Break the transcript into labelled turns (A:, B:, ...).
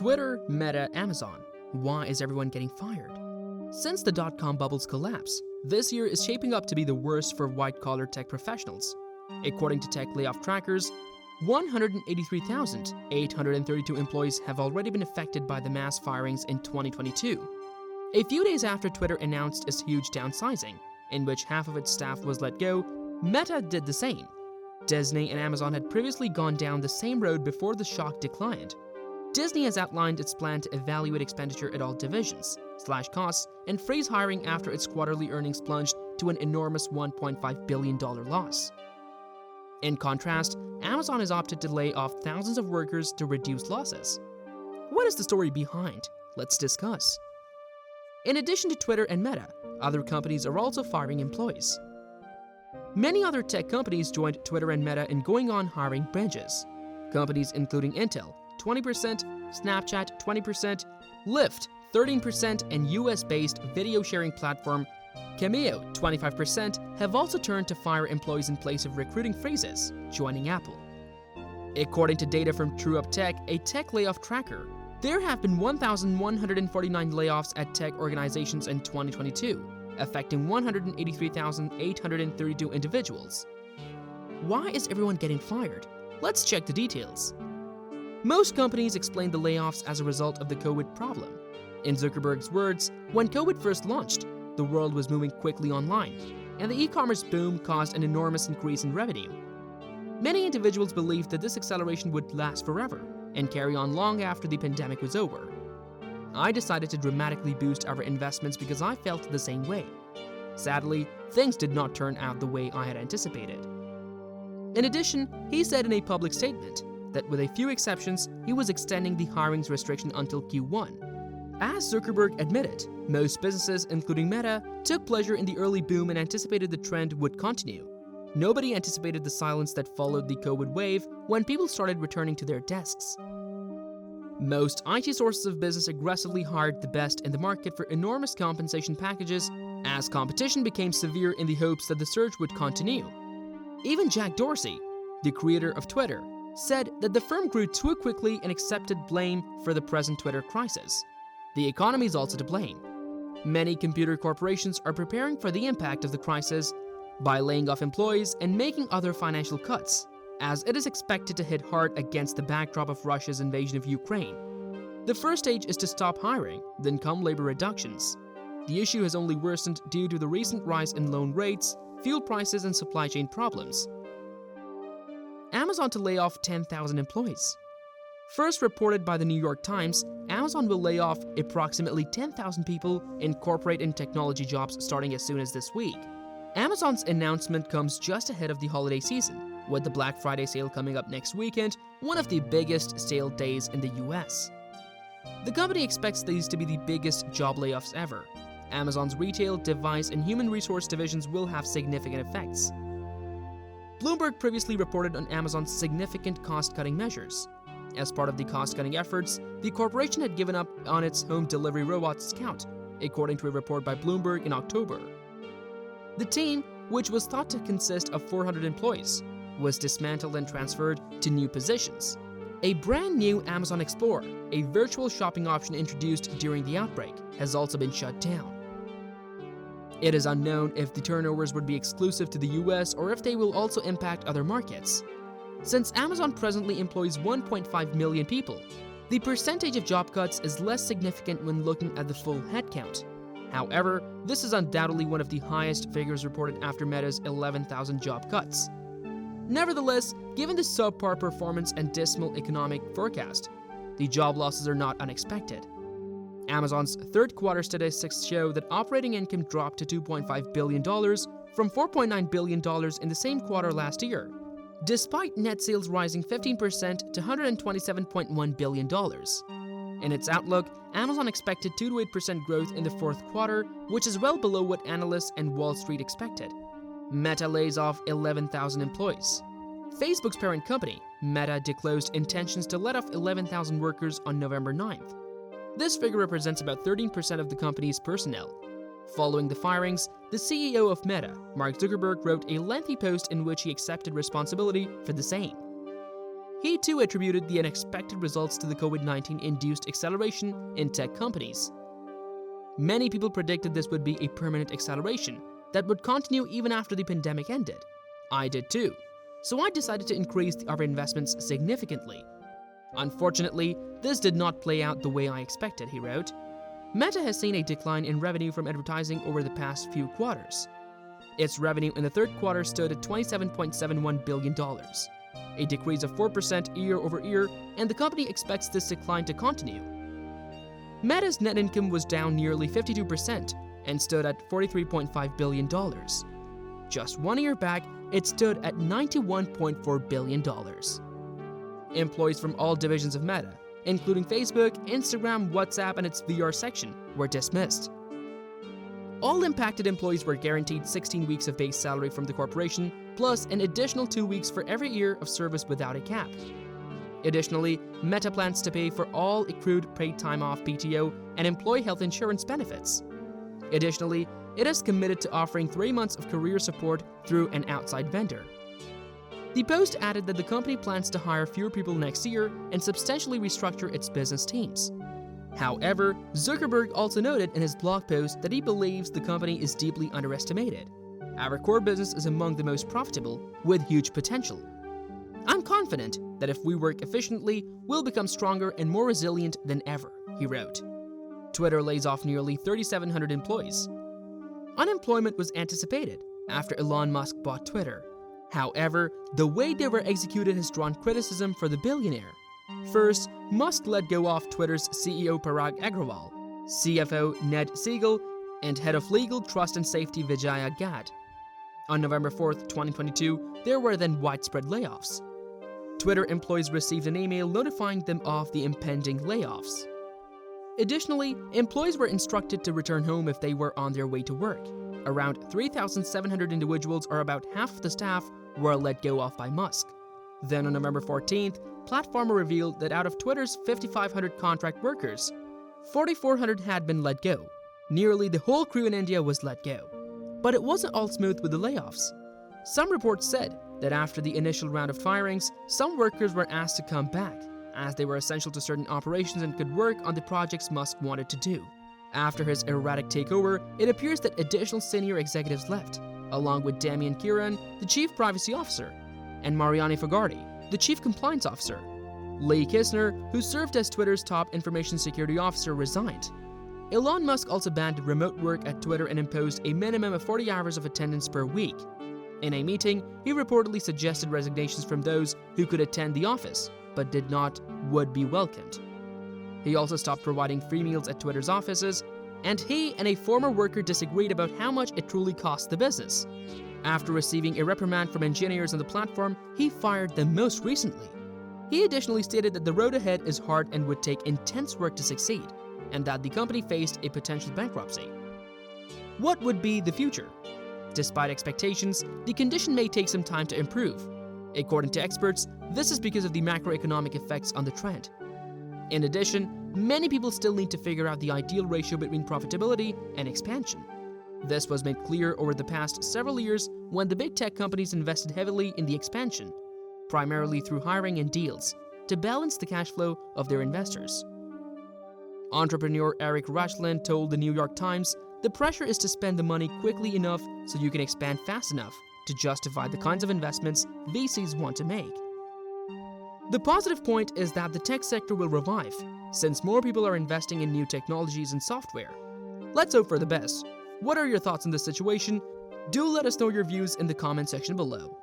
A: Twitter, Meta, Amazon. Why is everyone getting fired? Since the dot-com bubble's collapse, this year is shaping up to be the worst for white-collar tech professionals. According to tech layoff trackers, 183,832 employees have already been affected by the mass firings in 2022. A few days after Twitter announced its huge downsizing, in which half of its staff was let go, Meta did the same. Disney and Amazon had previously gone down the same road before the shock declined. Disney has outlined its plan to evaluate expenditure at all divisions, slash costs, and freeze hiring after its quarterly earnings plunged to an enormous $1.5 billion loss. In contrast, Amazon has opted to lay off thousands of workers to reduce losses. What is the story behind? Let's discuss. In addition to Twitter and Meta, other companies are also firing employees. Many other tech companies joined Twitter and Meta in going on hiring branches. Companies including Intel, 20%, Snapchat, 20%, Lyft, 13%, and US-based video sharing platform Cameo, 25%, have also turned to fire employees in place of recruiting freezes, joining Apple. According to data from TrueUp Tech, a tech layoff tracker, there have been 1,149 layoffs at tech organizations in 2022, affecting 183,832 individuals. Why is everyone getting fired? Let's check the details. Most companies explain the layoffs as a result of the COVID problem. In Zuckerberg's words, when COVID first launched, the world was moving quickly online, and the e-commerce boom caused an enormous increase in revenue. Many individuals believed that this acceleration would last forever and carry on long after the pandemic was over. I decided to dramatically boost our investments because I felt the same way. Sadly, things did not turn out the way I had anticipated. In addition, he said in a public statement that with a few exceptions, he was extending the hiring restriction until Q1. As Zuckerberg admitted, most businesses, including Meta, took pleasure in the early boom and anticipated the trend would continue. Nobody anticipated the silence that followed the COVID wave when people started returning to their desks. Most IT sources of business aggressively hired the best in the market for enormous compensation packages as competition became severe in the hopes that the surge would continue. Even Jack Dorsey, the creator of Twitter, said that the firm grew too quickly and accepted blame for the present Twitter crisis. The economy is also to blame. Many computer corporations are preparing for the impact of the crisis by laying off employees and making other financial cuts, as it is expected to hit hard against the backdrop of Russia's invasion of Ukraine. The first stage is to stop hiring, then come labor reductions. The issue has only worsened due to the recent rise in loan rates, fuel prices, and supply chain problems. Amazon to lay off 10,000 employees. First reported by the New York Times, Amazon will lay off approximately 10,000 people in corporate and technology jobs starting as soon as this week. Amazon's announcement comes just ahead of the holiday season, with the Black Friday sale coming up next weekend, one of the biggest sale days in the US. The company expects these to be the biggest job layoffs ever. Amazon's retail, device, and human resource divisions will have significant effects. Bloomberg previously reported on Amazon's significant cost-cutting measures. As part of the cost-cutting efforts, the corporation had given up on its home delivery robot Scout, according to a report by Bloomberg in October. The team, which was thought to consist of 400 employees, was dismantled and transferred to new positions. A brand new Amazon Explorer, a virtual shopping option introduced during the outbreak, has also been shut down. It is unknown if the turnovers would be exclusive to the US or if they will also impact other markets. Since Amazon presently employs 1.5 million people, the percentage of job cuts is less significant when looking at the full headcount. However, this is undoubtedly one of the highest figures reported after Meta's 11,000 job cuts. Nevertheless, given the subpar performance and dismal economic forecast, the job losses are not unexpected. Amazon's third quarter statistics show that operating income dropped to $2.5 billion from $4.9 billion in the same quarter last year, despite net sales rising 15% to $127.1 billion. In its outlook, Amazon expected 2 to 8% growth in the fourth quarter, which is well below what analysts and Wall Street expected. Meta lays off 11,000 employees. Facebook's parent company, Meta, disclosed intentions to let off 11,000 workers on November 9th. This figure represents about 13% of the company's personnel. Following the firings, the CEO of Meta, Mark Zuckerberg, wrote a lengthy post in which he accepted responsibility for the same. he too attributed the unexpected results to the COVID-19 induced acceleration in tech companies. Many people predicted this would be a permanent acceleration that would continue even after the pandemic ended. I did too, so I decided to increase our investments significantly. Unfortunately, this did not play out the way I expected, he wrote. Meta has seen a decline in revenue from advertising over the past few quarters. Its revenue in the third quarter stood at $27.71 billion, a decrease of 4% year-over-year, and the company expects this decline to continue. Meta's net income was down nearly 52% and stood at $43.5 billion. Just 1 year back, it stood at $91.4 billion. Employees from all divisions of Meta, including Facebook, Instagram, WhatsApp, and its VR section, were dismissed. All impacted employees were guaranteed 16 weeks of base salary from the corporation, plus an additional 2 weeks for every year of service without a cap. Additionally, Meta plans to pay for all accrued paid time off PTO and employee health insurance benefits. Additionally, it is committed to offering 3 months of career support through an outside vendor. The Post added that the company plans to hire fewer people next year and substantially restructure its business teams. However, Zuckerberg also noted in his blog post that he believes the company is deeply underestimated. Our core business is among the most profitable, with huge potential. I'm confident that if we work efficiently, we'll become stronger and more resilient than ever, he wrote. Twitter lays off nearly 3,700 employees. Unemployment was anticipated after Elon Musk bought Twitter. However, the way they were executed has drawn criticism for the billionaire. First, Musk let go of Twitter's CEO Parag Agrawal, CFO Ned Siegel, and Head of Legal, Trust and Safety Vijaya Gad. On November 4, 2022, there were then widespread layoffs. Twitter employees received an email notifying them of the impending layoffs. Additionally, employees were instructed to return home if they were on their way to work. Around 3,700 individuals, or about half of the staff, were let go of by Musk. Then on November 14th, Platformer revealed that out of Twitter's 5,500 contract workers, 4,400 had been let go. Nearly the whole crew in India was let go. But it wasn't all smooth with the layoffs. Some reports said that after the initial round of firings, some workers were asked to come back, as they were essential to certain operations and could work on the projects Musk wanted to do. After his erratic takeover, it appears that additional senior executives left, along with Damian Kiran, the Chief Privacy Officer, and Mariani Fogarty, the Chief Compliance Officer. Lee Kisner, who served as Twitter's top information security officer, resigned. Elon Musk also banned remote work at Twitter and imposed a minimum of 40 hours of attendance per week. In a meeting, he reportedly suggested resignations from those who could attend the office, but did not would be welcomed. He also stopped providing free meals at Twitter's offices, and he and a former worker disagreed about how much it truly cost the business. After receiving a reprimand from engineers on the platform, he fired them most recently. He additionally stated that the road ahead is hard and would take intense work to succeed, and that the company faced a potential bankruptcy. What would be the future? Despite expectations, the condition may take some time to improve. According to experts, this is because of the macroeconomic effects on the trend. In addition, many people still need to figure out the ideal ratio between profitability and expansion. This was made clear over the past several years when the big tech companies invested heavily in the expansion, primarily through hiring and deals, to balance the cash flow of their investors. Entrepreneur Eric Rachland told the New York Times, "The pressure is to spend the money quickly enough so you can expand fast enough to justify the kinds of investments VCs want to make." The positive point is that the tech sector will revive, since more people are investing in new technologies and software. Let's hope for the best. What are your thoughts on this situation? Do let us know your views in the comment section below.